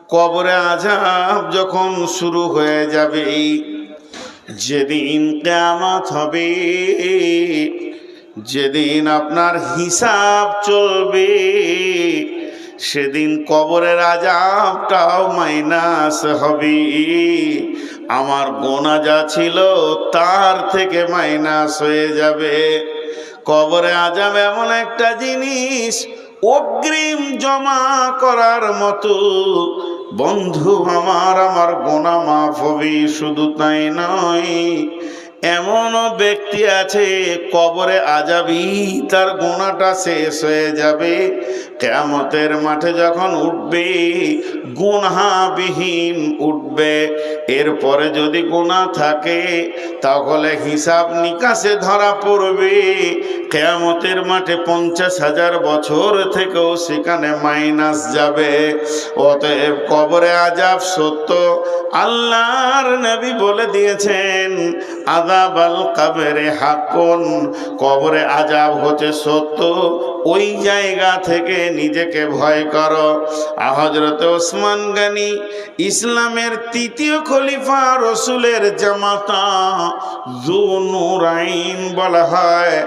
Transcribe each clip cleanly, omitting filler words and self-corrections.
কবরে আযাব যখন শুরু হয়ে যাবে, যেদিন কিয়ামত হবে, যেদিন আপনার হিসাব চলবে, সেদিন কবরের আযাবটাও মাইনাস হবে। আমার গোনা যা ছিল তার থেকে মাইনাস হয়ে যাবে। কবরে আযাব এমন একটা জিনিস, অগ্রিম জমা করার মতো। বন্ধু আমার গোনা মাফ হবে, শুধু তাই নয়, এমনও ব্যক্তি আছে কবরে আযাবই তার গুনাহটা শেষ হয়ে যাবে। কিয়ামতের মাঠে যখন উঠবে, গুনাহবিহীন উঠবে। এরপরে যদি গুনাহ থাকে তাহলে হিসাব নিকাশে ধরা পড়বে। কিয়ামতের মাঠে 50,000 বছর থেকেও সেখানে মাইনাস যাবে। অতএব কবরে আযাব সত্য, আল্লাহর নবী বলে দিয়েছেন আযাবাল কবরে হাক্কুন, কবরে আযাব হচ্ছে সত্য। ওই জায়গা থেকে নিজেকে ভয় করো। হযরত ওসমান গনি, ইসলামের তৃতীয় খলিফা, রসুলের জামাতা, যুনুরাইন বলা হয়।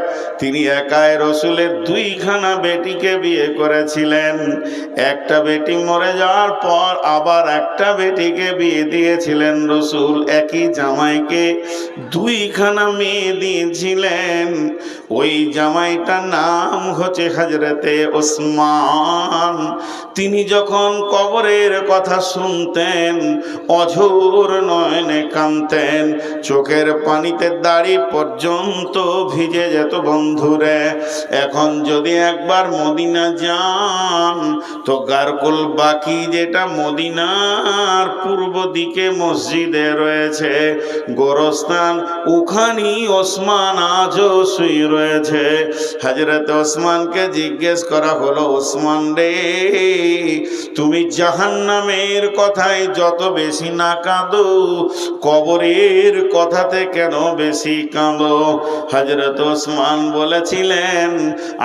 তিনি একাই রসুলের 2খানা বেটিকে বিয়ে করেছিলেন। একটা বেটি মরে যাওয়ার পর আবার একটা বেটিকে বিয়ে দিয়েছিলেন রসুল। একই জামাইকে 2খানা মেয়ে দিয়েছিলেন। ওই জামাইটার নাম হচ্ছে হযরতে ওসমান। তিনি যখন কবরের কথা শুনতেন, অঝোর নয়নে কাঁদতেন, চোখের পানিতে দাড়ি পর্যন্ত ভিজে যেত। বন্ধুরে, এখন যদি একবার মদিনা যান তো গারকুল বাকি, যেটা মদিনার পূর্ব দিকে মসজিদে রয়েছে গোরস্থান, ওখানেই ওসমান আজও শুয়ে রয়েছে। হযরত ওসমানকে জিজ্ঞেস করা হলো, ওসমান রে, তুমি জাহান্নামের কথায় যত বেশি না কাঁদো, কবরের কথাতে কেন বেশি কাঁদো? হযরত ওসমান বলেছিলেন,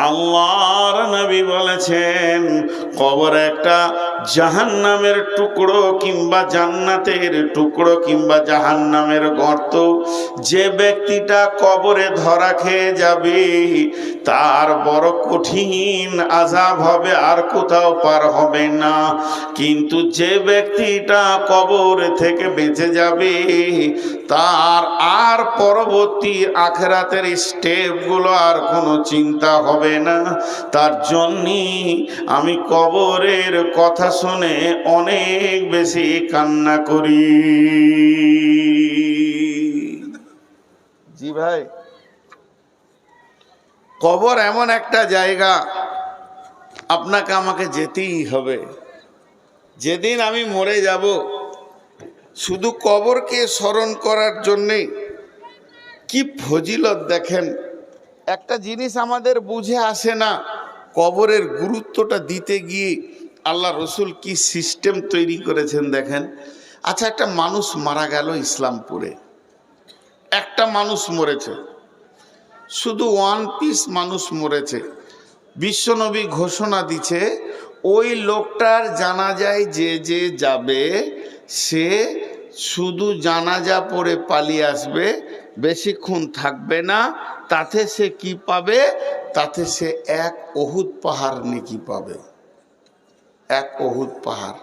আল্লাহর নবী বলেছেন, কবর একটা জাহান্নামের টুকরো কিংবা জান্নাতের টুকরো কিংবা জাহান্নামের গর্ত। যে ব্যক্তিটা কবরে ধরা খেয়ে যাবে তার বড় কঠিন আযাব হবে, আর কোথাও পার হবে না। কিন্তু যে ব্যক্তিটা কবর থেকে বেঁচে যাবে তার আর পরবর্তী আখিরাতের স্টেপগুলো আর কোনো চিন্তা হবে না। তার জন্যই আমি কবরের কথা শুনে অনেক বেশি কান্না করি। জি ভাই, কবর এমন একটা জায়গা, আপনাকে আমাকে যেতেই হবে। যেদিন আমি মরে যাব, শুধু কবরকে স্মরণ করার জন্যে কি ফজিলত দেখেন। একটা জিনিস আমাদের বুঝে আসে না, কবরের গুরুত্বটা দিতে গিয়ে আল্লাহ রসুল কি সিস্টেম তৈরি করেছেন দেখেন। আচ্ছা, একটা মানুষ মারা গেল ইসলামপুরে, একটা মানুষ মরেছে, শুধু 1 পিস মানুষ মরেছে। বিশ্বনবী ঘোষণা দিচ্ছে, ওই লোকটার জানাজায় যে যে যাবে সে শুধু জানাজা পড়ে পালিয়ে আসবে, বেশিক্ষণ থাকবে না। তাতে সে কি পাবে? তাতে সে 1 উহুদ পাহাড় নেকি পাবে, 1 উহুদ পাহাড়।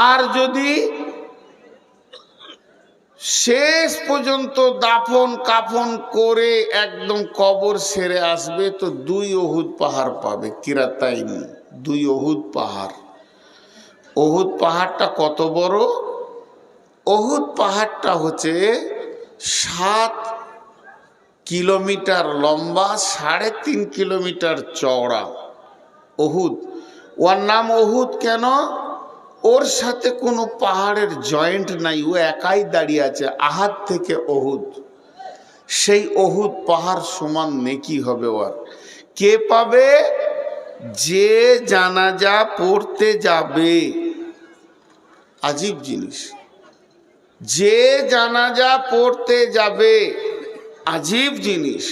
আর যদি শেষ পর্যন্ত দাফন কাফন করে একদম কবর সেরে আসবে তো 2 উহুদ পাহাড় পাবে। কিরাতাইন, 2 উহুদ পাহাড়। উহুদ পাহাড়টা কত বড়? উহুদ পাহাড়টা হচ্ছে 7 কিলোমিটার লম্বা, 3.5 কিলোমিটার চওড়া। উহুদ, ওর নাম উহুদ কেন? ওর সাথে কোনো পাহাড়ের জয়েন্ট নাই, ও একাই দাঁড়িয়ে আছে। আহাদ থেকে উহুদ, সেই উহুদ পাহাড় সমান নেকি হবে ওর। কে পাবে? যে জানাজা পড়তে যাবে। আজীব জিনিস, যে জানাজা পড়তে যাবে। আজীব জিনিস।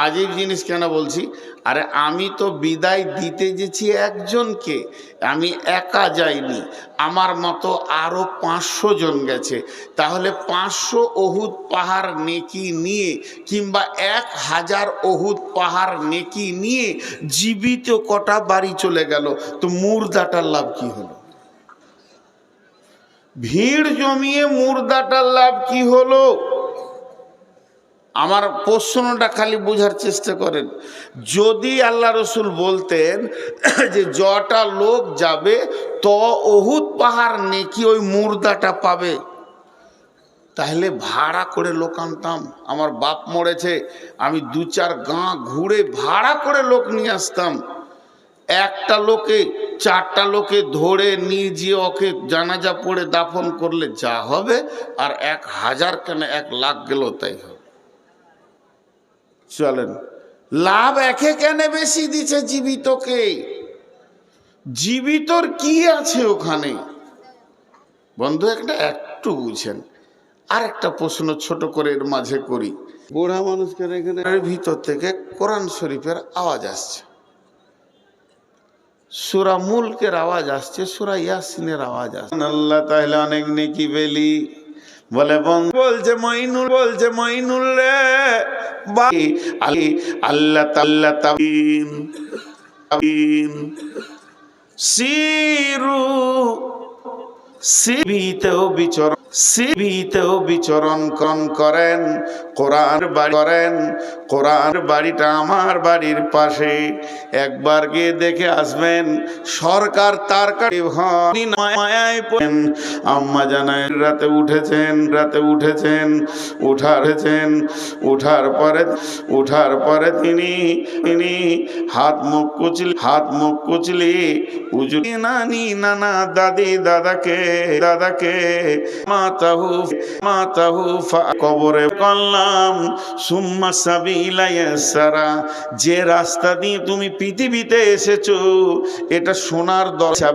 আজীব জিনিস কেন বলছি? আরে আমি তো বিদায় দিতে গেছি একজনকে, আমি একা যাইনি, আমার মতো আরো 500 জন গেছে। তাহলে 500 অহুদ পাহাড় নেকি নিয়ে কিংবা 1000 অহুদ পাহাড় নেকি নিয়ে জীবিত কটা বাড়ি চলে গেল, তো মুর্দাটার লাভ কি হলো? ভিড় জমিয়ে মুর্দাটার লাভ কি হলো? আমার প্রশ্নটা খালি বোঝার চেষ্টা করেন। যদি আল্লাহ রসুল বলতেন যে যটা লোক যাবে তো অহুদ পাহাড় নেকি ওই মুর্দাটা পাবে, তাহলে ভাড়া করে লোক আনতাম। আমার বাপ মরেছে, আমি 2-4 গাঁ ঘুরে ভাড়া করে লোক নিয়ে আসতাম। একটা লোকে 4টা লোকে ধরে নিয়ে গিয়ে ওকে জানাজা পড়ে দাফন করলে যা হবে, আর 1000 কেন 1 লাখ গেল তাই হবে। চলেন, লাভ একে কেন বেশি দিচ্ছে জীবিতকে? জীবিতর কি আছে ওখানে? বন্ধু একটু বুঝেন। আর একটা প্রশ্ন ছোট করে এর মাঝে করি। বুড়া মানুষকে এখানে ভিতর থেকে কোরআন শরীফের আওয়াজ আসছে, সূরা মুলকের আওয়াজ আসছে, সূরা ইয়াসিনের আওয়াজ আসছে। আল্লাহ তাআলা অনেক নেকি বেলি বলে বলছে মইনুল রে আল্লাহ তাআলা তাবিন সিরু সিবিতেও বিচরণ করেন, কোরআন বাড়িটা আমার বাড়ির পাশে, একবার গিয়ে দেখে আসবেন। সরকার তার মায়ায় পড়েন, আম্মা জানায় রাতে উঠেছেন, উঠার পরে তিনি হাত মুখ কুচলি উজুরি নানা দাদি দাদাকে মাতাহু কবরে করলাম সুম্মা সাবিলা ইয়াসারা। যে রাস্তা দিয়ে তুমি পৃথিবীতে এসেছো এটা সোনার দরজা।